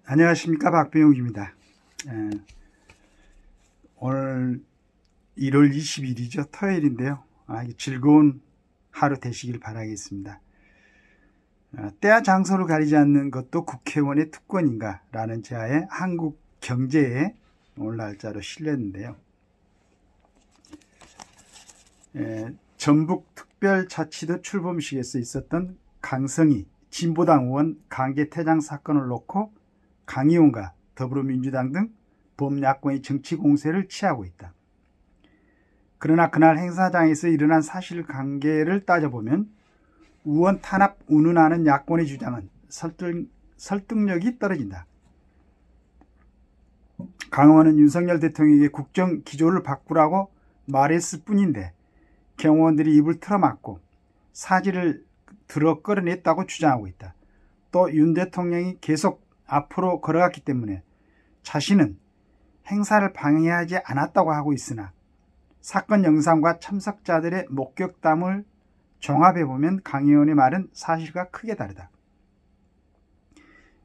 안녕하십니까, 박병욱입니다. 오늘 1월 20일이죠. 토요일인데요. 즐거운 하루 되시길 바라겠습니다. 때와 장소를 가리지 않는 것도 국회의원의 특권인가 라는 제아의 한국 경제에 오늘 날짜로 실렸는데요. 전북특별자치도 출범식에서 있었던 강성희 진보당 의원 강제퇴장 사건을 놓고 강의원과 더불어민주당 등 범야권이 정치 공세를 취하고 있다. 그러나 그날 행사장에서 일어난 사실관계를 따져보면 의원 탄압 운운하는 야권의 주장은 설득력이 떨어진다. 강 의원은 윤석열 대통령에게 국정 기조를 바꾸라고 말했을 뿐인데 경호원들이 입을 틀어막고 사지를 들어 끌어냈다고 주장하고 있다. 또 윤 대통령이 계속 앞으로 걸어갔기 때문에 자신은 행사를 방해하지 않았다고 하고 있으나 사건 영상과 참석자들의 목격담을 종합해보면 강 의원의 말은 사실과 크게 다르다.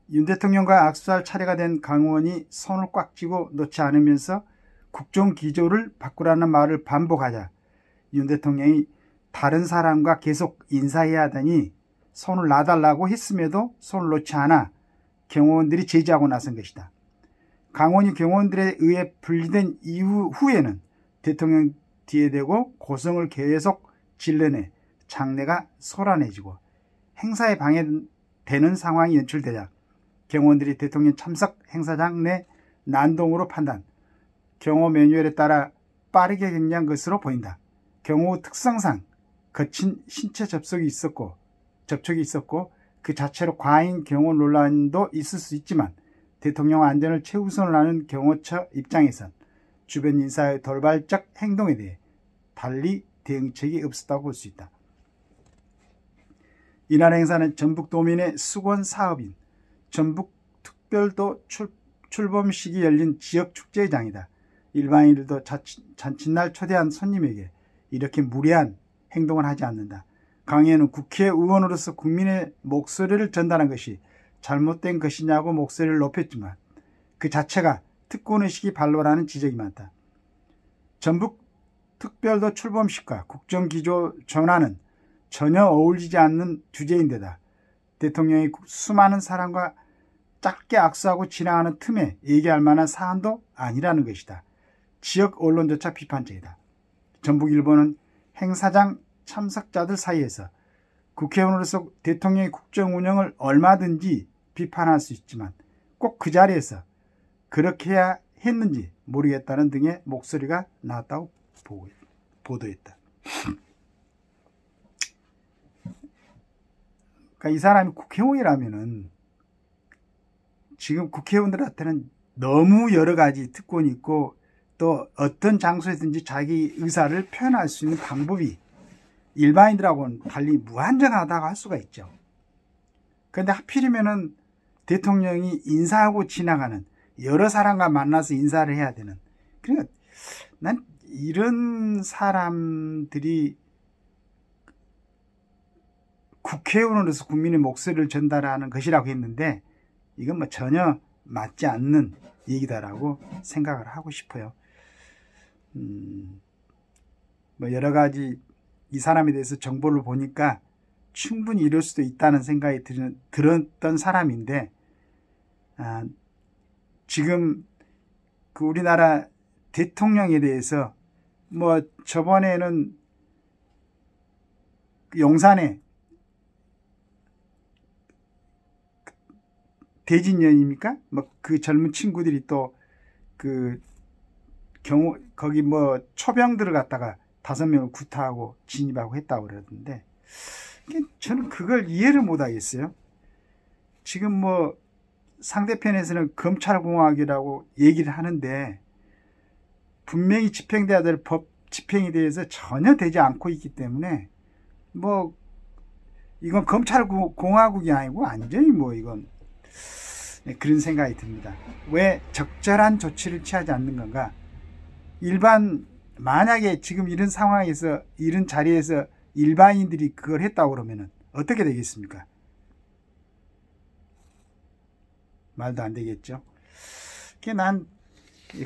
윤 대통령과 악수할 차례가 된 강 의원이 손을 꽉 쥐고 놓지 않으면서 국정기조를 바꾸라는 말을 반복하자 윤 대통령이 다른 사람과 계속 인사해야 하더니 손을 놔달라고 했음에도 손을 놓지 않아 경호원들이 제지하고 나선 것이다. 강 의원이 경호원들에 의해 분리된 후에는 대통령 뒤에 대고 고성을 계속 질러내 장내가 소란해지고 행사에 방해되는 상황이 연출되자 경호원들이 대통령 참석 행사장 내 난동으로 판단, 경호 매뉴얼에 따라 빠르게 격리한 것으로 보인다. 경호 특성상 거친 신체 접촉이 있었고 그 자체로 과잉 경호 논란도 있을 수 있지만 대통령 안전을 최우선으로 하는 경호처 입장에선 주변 인사의 돌발적 행동에 대해 달리 대응책이 없었다고 볼 수 있다. 이날 행사는 전북도민의 수건 사업인 전북특별도 출범식이 열린 지역축제장이다. 일반인들도 잔칫날 초대한 손님에게 이렇게 무례한 행동을 하지 않는다. 강 의원은 국회의원으로서 국민의 목소리를 전달한 것이 잘못된 것이냐고 목소리를 높였지만 그 자체가 특권의식이 발로라는 지적이 많다. 전북특별도 출범식과 국정기조 전환은 전혀 어울리지 않는 주제인데다 대통령이 수많은 사람과 짧게 악수하고 지나가는 틈에 얘기할 만한 사안도 아니라는 것이다. 지역 언론조차 비판적이다. 전북일보는 행사장 참석자들 사이에서 국회의원으로서 대통령의 국정 운영을 얼마든지 비판할 수 있지만 꼭 그 자리에서 그렇게 해야 했는지 모르겠다는 등의 목소리가 나왔다고 보도했다. 그러니까 이 사람이 국회의원이라면은 지금 국회의원들한테는 너무 여러 가지 특권이 있고 또 어떤 장소에든지 자기 의사를 표현할 수 있는 방법이 일반인들하고는 달리 무한정하다고 할 수가 있죠. 그런데 하필이면은 대통령이 인사하고 지나가는 여러 사람과 만나서 인사를 해야 되는, 그러니까 난 이런 사람들이 국회의원으로서 국민의 목소리를 전달하는 것이라고 했는데 이건 뭐 전혀 맞지 않는 얘기다라고 생각을 하고 싶어요. 뭐 여러 가지 이 사람에 대해서 정보를 보니까 충분히 이럴 수도 있다는 생각이 들었던 사람인데 지금 그 우리나라 대통령에 대해서 뭐 저번에는 용산에 대진년입니까? 뭐 그 젊은 친구들이 또 그 거기 뭐 초병들을 갖다가 5명을 구타하고 진입하고 했다고 그러던데 저는 그걸 이해를 못 하겠어요. 지금 뭐 상대편에서는 검찰공화국이라고 얘기를 하는데 분명히 집행돼야 될 법 집행에 대해서 전혀 되지 않고 있기 때문에 뭐 이건 검찰공화국이 아니고 완전히 뭐 이건 그런 생각이 듭니다. 왜 적절한 조치를 취하지 않는 건가? 만약에 지금 이런 상황에서 이런 자리에서 일반인들이 그걸 했다고 그러면 어떻게 되겠습니까? 말도 안 되겠죠. 난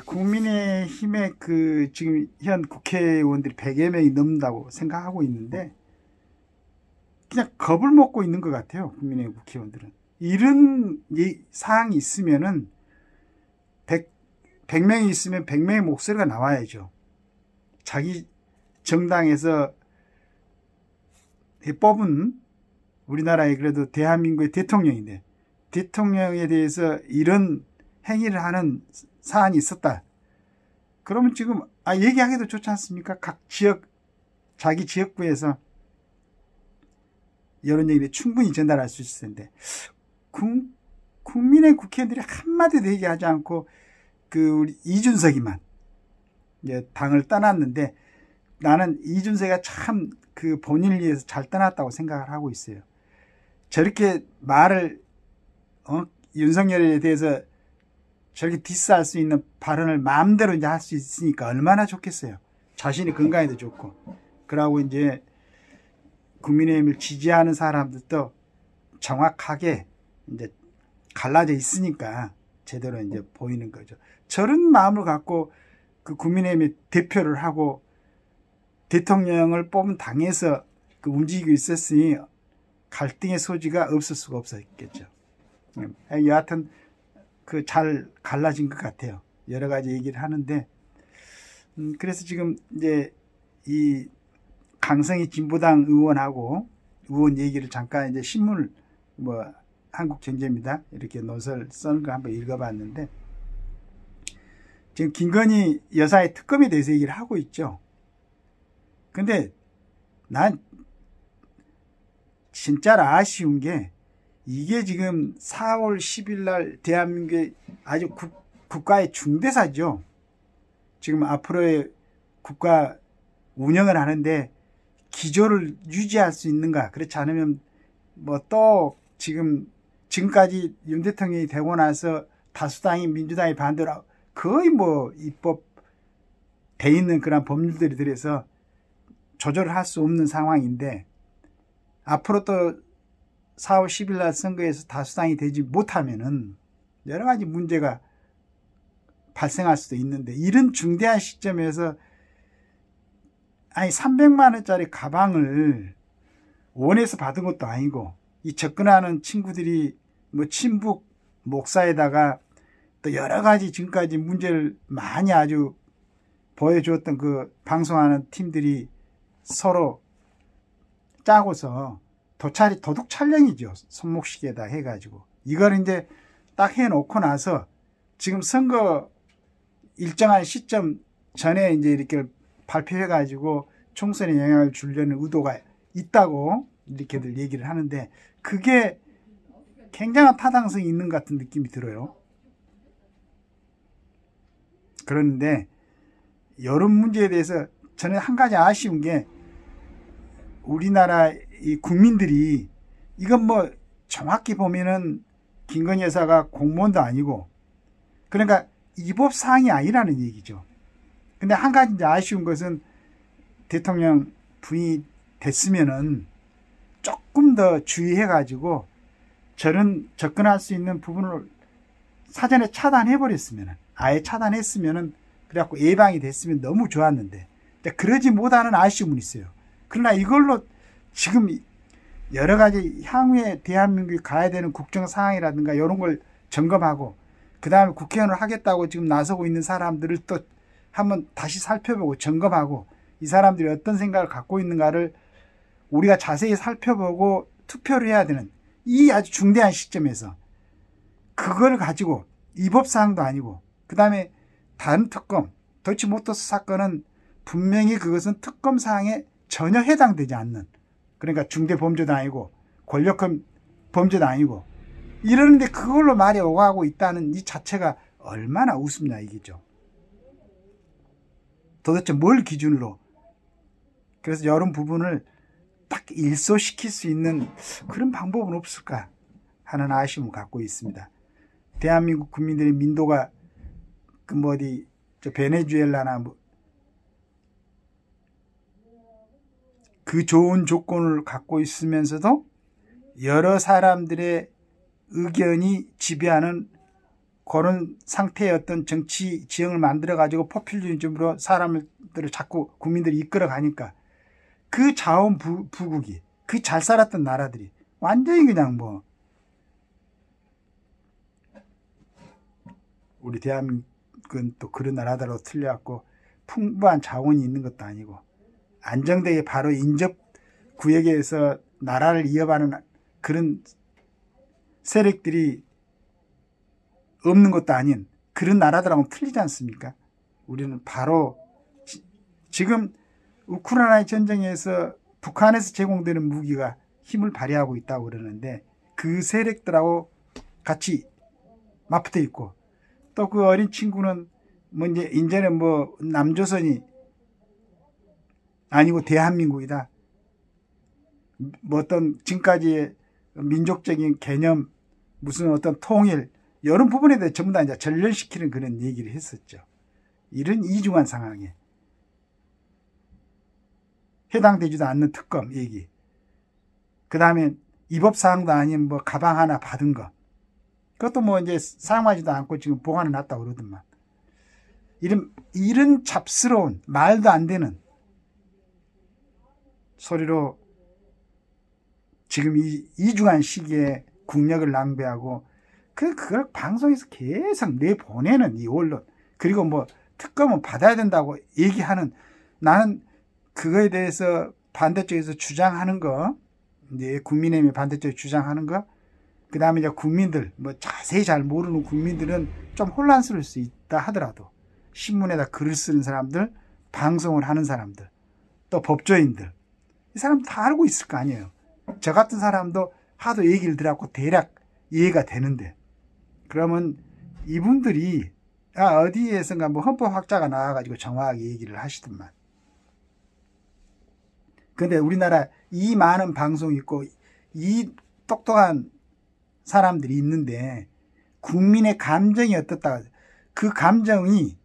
국민의힘의 지금 현 국회의원들이 100여 명이 넘는다고 생각하고 있는데 그냥 겁을 먹고 있는 것 같아요. 국민의힘 국회의원들은. 이런 사항이 있으면은 100명이 있으면 100명의 목소리가 나와야죠. 자기 정당에서 뽑은 우리나라의 그래도 대한민국의 대통령인데 대통령에 대해서 이런 행위를 하는 사안이 있었다. 그러면 지금 얘기하기도 좋지 않습니까? 각 지역 자기 지역구에서 이런 얘기를 충분히 전달할 수 있을 텐데 국민의 국회의원들이 한마디도 얘기하지 않고 우리 이준석이만 이제 당을 떠났는데 나는 이준석이가 참 본인을 위해서 잘 떠났다고 생각을 하고 있어요. 저렇게 말을 윤석열에 대해서 저렇게 디스할 수 있는 발언을 마음대로 이제 할 수 있으니까 얼마나 좋겠어요. 자신이 건강에도 좋고. 그러고 이제 국민의힘을 지지하는 사람들도 정확하게 이제 갈라져 있으니까 제대로 이제 보이는 거죠. 저런 마음을 갖고 국민의힘이 대표를 하고 대통령을 뽑은 당에서 움직이고 있었으니 갈등의 소지가 없을 수가 없었겠죠. 여하튼 잘 갈라진 것 같아요. 여러 가지 얘기를 하는데 그래서 지금 이제 이 강성희 진보당 의원하고 의원 얘기를 잠깐 이제 신문을 한국경제입니다. 이렇게 논설 써는 거 한번 읽어봤는데 지금 김건희 여사의 특검에 대해서 얘기를 하고 있죠. 근데 난 진짜로 아쉬운 게 이게 지금 4월 10일 날 대한민국의 아주 국가의 중대사죠. 지금 앞으로의 국가 운영을 하는데 기조를 유지할 수 있는가? 그렇지 않으면 또 지금까지 윤 대통령이 되고 나서 다수당이 민주당이 반대로 거의 입법 돼 있는 그런 법률들이 들어서 조절을 할 수 없는 상황인데 앞으로 또 4월 10일 날 선거에서 다수당이 되지 못하면은 여러 가지 문제가 발생할 수도 있는데 이런 중대한 시점에서 300만 원짜리 가방을 원에서 받은 것도 아니고 이 접근하는 친구들이 친북 목사에다가 또 여러 가지 지금까지 문제를 많이 아주 보여주었던 방송하는 팀들이 서로 짜고서 도둑 촬영이죠. 손목시계에다 해가지고 이걸 이제 딱 해놓고 나서 지금 선거 일정한 시점 전에 이제 이렇게 발표해가지고 총선에 영향을 주려는 의도가 있다고 이렇게들 얘기를 하는데 그게 굉장한 타당성이 있는 것 같은 느낌이 들어요. 그런데 이런 문제에 대해서 저는 한 가지 아쉬운 게 우리나라 이 국민들이 이건 정확히 보면은 김건희 여사가 공무원도 아니고 그러니까 위법 사항이 아니라는 얘기죠. 근데 한 가지 이제 아쉬운 것은 대통령 부인이 됐으면은 조금 더 주의해가지고 저런 접근할 수 있는 부분을 사전에 차단해버렸으면 아예 차단했으면은 그래갖고 예방이 됐으면 너무 좋았는데 그러지 못하는 아쉬움은 있어요. 그러나 이걸로 지금 여러 가지 향후에 대한민국이 가야 되는 국정 상황이라든가 이런 걸 점검하고 그 다음에 국회의원을 하겠다고 지금 나서고 있는 사람들을 또 한번 다시 살펴보고 점검하고 이 사람들이 어떤 생각을 갖고 있는가를 우리가 자세히 살펴보고 투표를 해야 되는 이 아주 중대한 시점에서 그걸 가지고 위법사항도 아니고 그 다음에 다른 특검 도이치모터스 사건은 분명히 그것은 특검 사항에 전혀 해당되지 않는 그러니까 중대범죄도 아니고 권력형 범죄도 아니고 이러는데 그걸로 말이 오가고 있다는 이 자체가 얼마나 우습냐 이기죠. 도대체 뭘 기준으로 그래서 이런 부분을 딱 일소시킬 수 있는 그런 방법은 없을까 하는 아쉬움을 갖고 있습니다. 대한민국 국민들의 민도가 베네수엘라나 그 좋은 조건을 갖고 있으면서도 여러 사람들의 의견이 지배하는 그런 상태의 어떤 정치 지형을 만들어 가지고 포퓰리즘으로 사람들을 자꾸 국민들이 이끌어 가니까 그 자원부국이 그 잘 살았던 나라들이 완전히 그냥 뭐 우리 대한민국은 또 그런 나라다로 틀려갖고 풍부한 자원이 있는 것도 아니고 안정되게 바로 인접 구역에서 나라를 이어가는 그런 세력들이 없는 것도 아닌 그런 나라들하고는 틀리지 않습니까? 우리는 바로 지금 우크라이나 전쟁에서 북한에서 제공되는 무기가 힘을 발휘하고 있다고 그러는데 그 세력들하고 같이 맞붙어 있고 또 그 어린 친구는 뭐 이제는 뭐 남조선이 아니고 대한민국이다. 뭐 어떤 지금까지의 민족적인 개념 무슨 어떤 통일 이런 부분에 대해 전부 다 이제 전멸시키는 그런 얘기를 했었죠. 이런 이중한 상황에 해당되지도 않는 특검 얘기. 그 다음에 위법사항도 아닌 뭐 가방 하나 받은 거. 그것도 뭐 이제 사용하지도 않고 지금 보관해 놨다고 그러더만. 이런 잡스러운 말도 안 되는 소리로 지금 이 이중한 시기에 국력을 낭비하고 그걸 방송에서 계속 내보내는 이 언론. 그리고 뭐 특검은 받아야 된다고 얘기하는 나는 그거에 대해서 반대쪽에서 주장하는 거, 이제 국민의힘이 반대쪽에 주장하는 거, 그 다음에 이제 국민들, 뭐 자세히 잘 모르는 국민들은 좀 혼란스러울 수 있다 하더라도 신문에다 글을 쓰는 사람들, 방송을 하는 사람들, 또 법조인들, 이 사람 다 알고 있을 거 아니에요. 저 같은 사람도 하도 얘기를 들어갖고 대략 이해가 되는데, 그러면 이분들이 어디에선가 뭐 헌법학자가 나와가지고 정확하게 얘기를 하시더만. 근데 우리나라 이 많은 방송이 있고 이 똑똑한 사람들이 있는데 국민의 감정이 어떻다. 그 감정이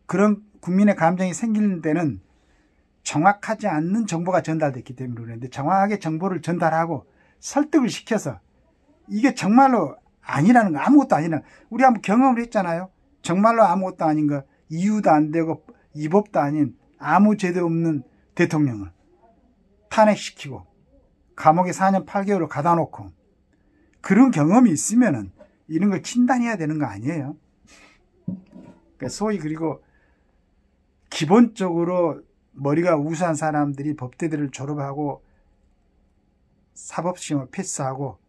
그런 국민의 감정이 생기는 데는 정확하지 않는 정보가 전달됐기 때문에 그러는데 정확하게 정보를 전달하고 설득을 시켜서 이게 정말로 아니라는 거 아무것도 아니라는 거. 우리 한번 경험을 했잖아요. 정말로 아무것도 아닌 거 이유도 안 되고 위법도 아닌 아무 죄도 없는 대통령을 탄핵시키고 감옥에 4년 8개월을 가다 놓고 그런 경험이 있으면은 이런 걸 진단해야 되는 거 아니에요. 그러니까 소위 그리고 기본적으로 머리가 우수한 사람들이 법대들을 졸업하고 사법시험을 패스하고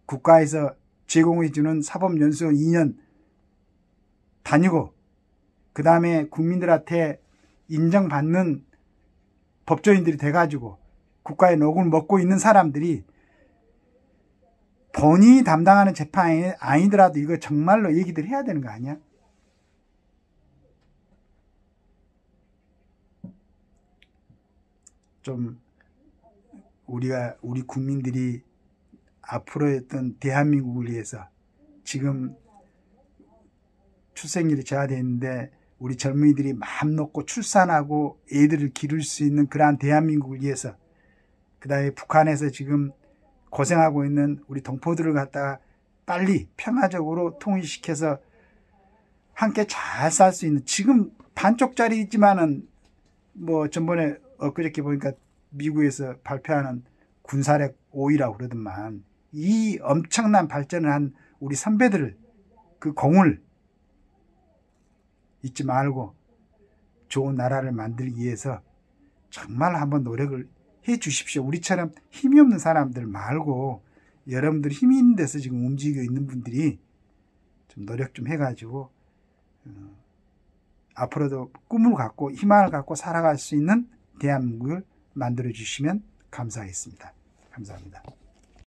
국가에서 제공해주는 사법연수원 2년 다니고 그 다음에 국민들한테 인정받는 법조인들이 돼가지고 국가의 녹을 먹고 있는 사람들이 본인이 담당하는 재판이 아니더라도 이거 정말로 얘기들 해야 되는 거 아니야? 좀 우리 국민들이 앞으로의 어떤 대한민국을 위해서 지금 출생률이 저하되어 있는데 우리 젊은이들이 마음 놓고 출산하고 애들을 기를 수 있는 그러한 대한민국을 위해서 그 다음에 북한에서 지금 고생하고 있는 우리 동포들을 갖다가 빨리 평화적으로 통일시켜서 함께 잘 살 수 있는 지금 반쪽짜리지만은 뭐 전번에 엊그저께 보니까 미국에서 발표하는 군사력 5위라고 그러더만 이 엄청난 발전을 한 우리 선배들을 그 공을 잊지 말고 좋은 나라를 만들기 위해서 정말 한번 노력을 해 주십시오. 우리처럼 힘이 없는 사람들 말고 여러분들 힘이 있는 데서 지금 움직이고 있는 분들이 좀 노력 좀 해가지고 앞으로도 꿈을 갖고 희망을 갖고 살아갈 수 있는 대한민국을 만들어 주시면 감사하겠습니다. 감사합니다.